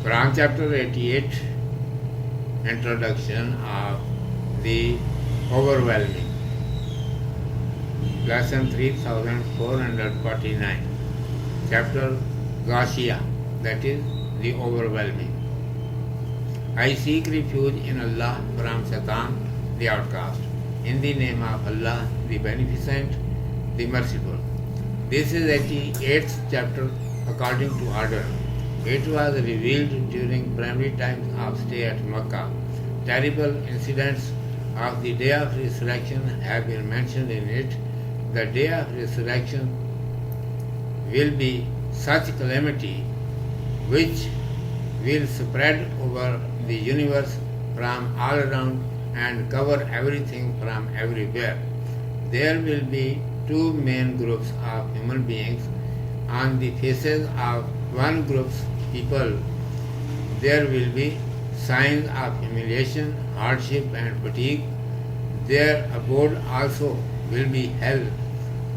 Quran chapter 88, introduction of the overwhelming. Lesson 3449. Chapter Ghashiyah, that is the overwhelming. I seek refuge in Allah from Satan, the outcast. In the name of Allah, the Beneficent, the Merciful. This is 88th chapter according to order. It was revealed during primary times of stay at Makkah. Terrible incidents of the day of resurrection have been mentioned in it. The day of resurrection will be such calamity which will spread over the universe from all around and cover everything from everywhere. There will be two main groups of human beings. On the faces of one group's people, there will be signs of humiliation, hardship and fatigue. Their abode also will be hell,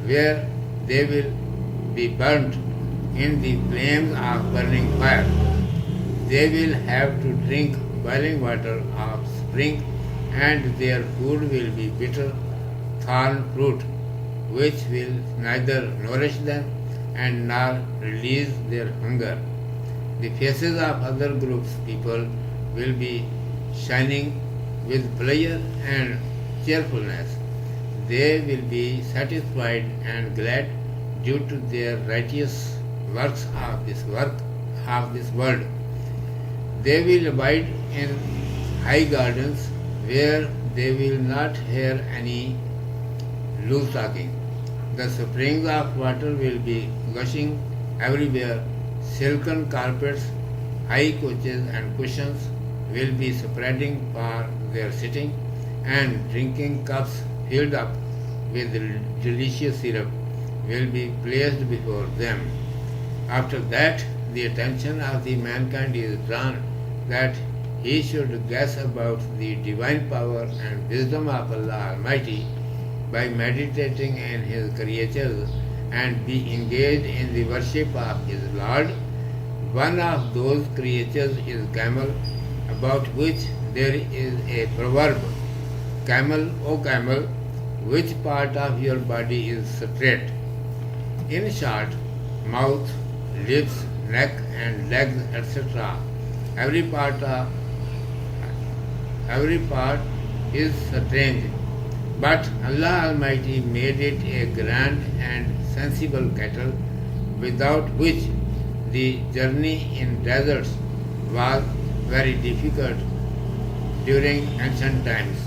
where they will be burnt in the flames of burning fire. They will have to drink boiling water of spring, and their food will be bitter thorn fruit, which will neither nourish them and nor release their hunger. The faces of other groups people will be shining with pleasure and cheerfulness. They will be satisfied and glad due to their righteous works of this world. They will abide in high gardens where they will not hear any loose talking. The springs of water will be gushing everywhere. Silken carpets, high couches and cushions will be spreading for their sitting, and drinking cups filled up with delicious syrup will be placed before them. After that, the attention of the mankind is drawn that he should guess about the divine power and wisdom of Allah Almighty by meditating in His creatures and be engaged in the worship of His Lord. One of those creatures is camel, about which there is a proverb: Camel, O camel, which part of your body is straight? In short, mouth, lips, neck and legs, etc. Every part is strange, but Allah Almighty made it a grand and sensible cattle, without which the journey in deserts was very difficult during ancient times.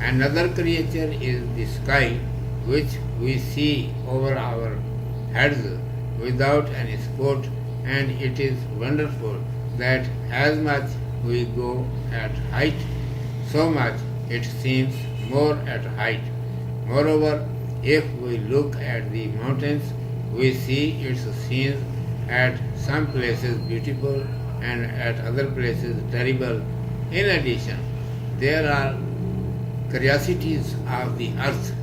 Another creature is the sky, which we see over our heads without any support, and it is wonderful that as much we go at height, so much it seems more at height. Moreover, if we look at the mountains, we see its scenes at some places beautiful and at other places terrible. In addition, there are curiosities of the earth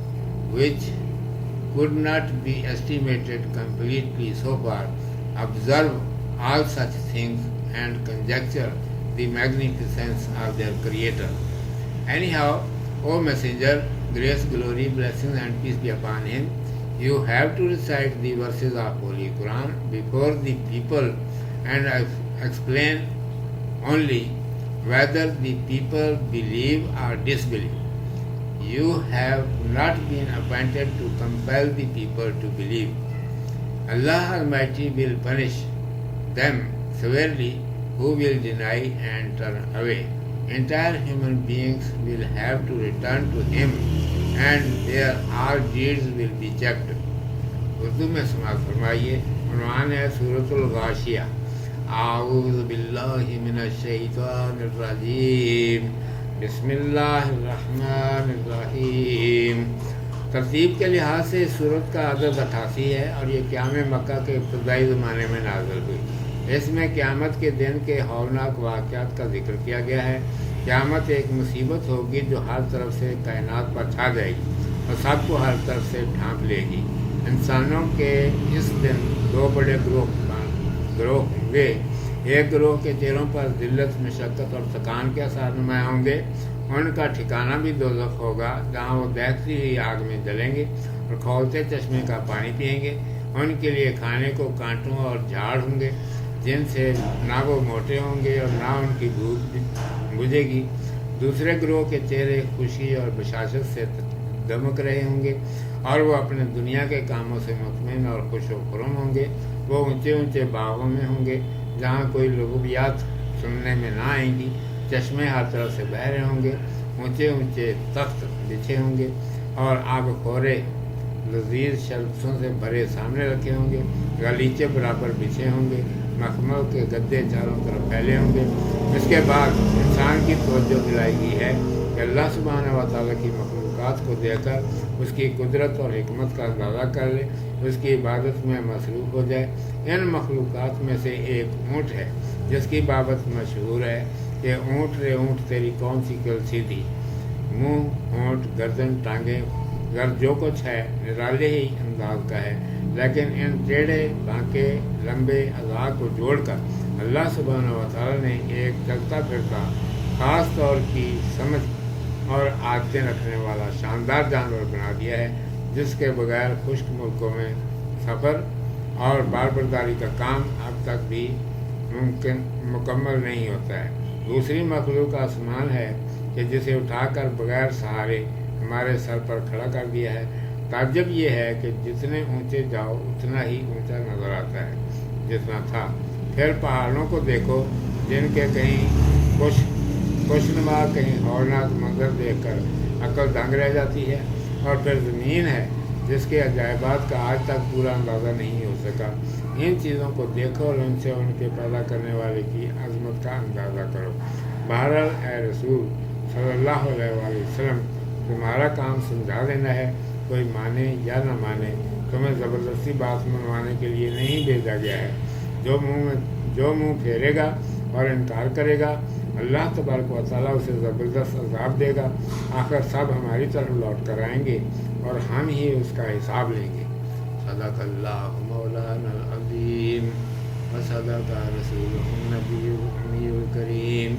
which could not be estimated completely so far. Observe all such things and conjecture the magnificence of their Creator. Anyhow, O Messenger, grace, glory, blessings and peace be upon him, you have to recite the verses of Holy Quran before the people and explain only whether the people believe or disbelieve. You have not been appointed to compel the people to believe. Allah Almighty will punish them severely who will deny and turn away. Entire human beings will have to return to Him, and their all deeds will be checked. Urdu میں سماعت فرمائیے. عنوان ہے سورۃ الغاشیہ. اعوذ باللہ من الشیطان الرجیم. بسم اللہ الرحمن الرحیم. ترتیب کے لحاظ سے اس سورت کا عدد 88 ہے اور یہ قیام مکہ کے ابتدائی زمانے میں نازل ہوئی. اس میں قیامت کے دن کے ہولناک واقعات کا ذکر کیا گیا ہے. قیامت ایک مصیبت ہوگی جو ہر طرف سے کائنات پر چھا جائے گی اور سب کو ہر طرف سے ڈھانپ لے گی. انسانوں کے اس دن دو بڑے گروہ ہوں گے. ایک گروہ کے چہروں پر ذلت، مشقت اور تھکان کے آثار نمایاں ہوں گے۔ ان کا ٹھکانہ بھی دوزخ ہوگا، جہاں وہ دہتی ہوئی آگ میں جلیں گے اور کھولتے چشمے کا پانی پئیں گے۔ ان کے لیے کھانے کو کانٹوں اور جھاڑ ہوں گے، جن سے نہ وہ موٹے ہوں گے اور نہ ان کی بھوک بجھے گی۔ دوسرے گروہ کے چہرے خوشی اور بشاشت سے دمک رہے ہوں گے، اور وہ اپنے دنیا کے کاموں سے مطمئن اور خوش و خرم ہوں گے۔ وہ اونچے اونچے باغوں میں ہوں گے، جہاں کوئی لغویات سننے میں نہ آئیں گی۔ چشمے ہر طرف سے بہہ رہے ہوں گے، اونچے اونچے تخت بچھے ہوں گے اور آب خورے لذیذ شربتوں سے بھرے سامنے رکھے ہوں گے۔ غلیچے برابر بچھے ہوں گے، مخمل کے گدے چاروں طرف پھیلے ہوں گے۔ اس کے بعد انسان کی توجہ دلائی گئی ہے کہ اللہ سبحانہ و تعالیٰ کی مخلوقات کو دیکھ کر اس کی قدرت اور حکمت کا اندازہ کر لے، اس کی عبادت میں مصروف ہو جائے۔ ان مخلوقات میں سے ایک اونٹ ہے، جس کی بابت مشہور ہے کہ اونٹ رے اونٹ تیری کون سی کل سیدھی، منہ، ہونٹ، گردن، ٹانگیں، گر جو کچھ ہے نرالے ہی انداز کا ہے، لیکن ان ٹیڑھے بانکے لمبے اعضاء کو جوڑ کر اللہ سبحانہ و تعالیٰ نے ایک چلتا پھرتا خاص طور کی سمجھ اور عادتیں رکھنے والا شاندار جانور بنا دیا ہے، جس کے بغیر خشک ملکوں میں سفر اور باربرداری کا کام اب تک بھی مکمل نہیں ہوتا ہے۔ دوسری مخلوق آسمان ہے کہ جسے اٹھا کر بغیر سہارے ہمارے سر پر کھڑا کر دیا ہے۔ تعجب یہ ہے کہ جتنے اونچے جاؤ اتنا ہی اونچا نظر آتا ہے جتنا تھا۔ پھر پہاڑوں کو دیکھو، جن کے کہیں خوشنما کہیں ہولناک منظر دیکھ کر عقل دنگ رہ جاتی ہے، اور پھر زمین ہے جس کے عجائبات کا آج تک پورا اندازہ نہیں ہو سکا۔ ان چیزوں کو دیکھو اور ان سے ان کے پیدا کرنے والے کی عظمت کا اندازہ کرو۔ بہرحال اے رسول صلی اللہ علیہ وآلہ وسلم، تمہارا کام سمجھا دینا ہے۔ کوئی مانے یا نہ مانے، تمہیں زبردستی بات منوانے کے لیے نہیں بھیجا گیا ہے۔ جو منہ پھیرے گا اور انکار کرے گا، اللہ تبارک و تعالیٰ اسے زبردست عذاب دے گا۔ آخر سب ہماری طرف لوٹ کر آئیں گے اور ہم ہی اس کا حساب لیں گے۔ صدق اللہ مولانا العظیم و صدق رسولہ النبی الامی الکریم۔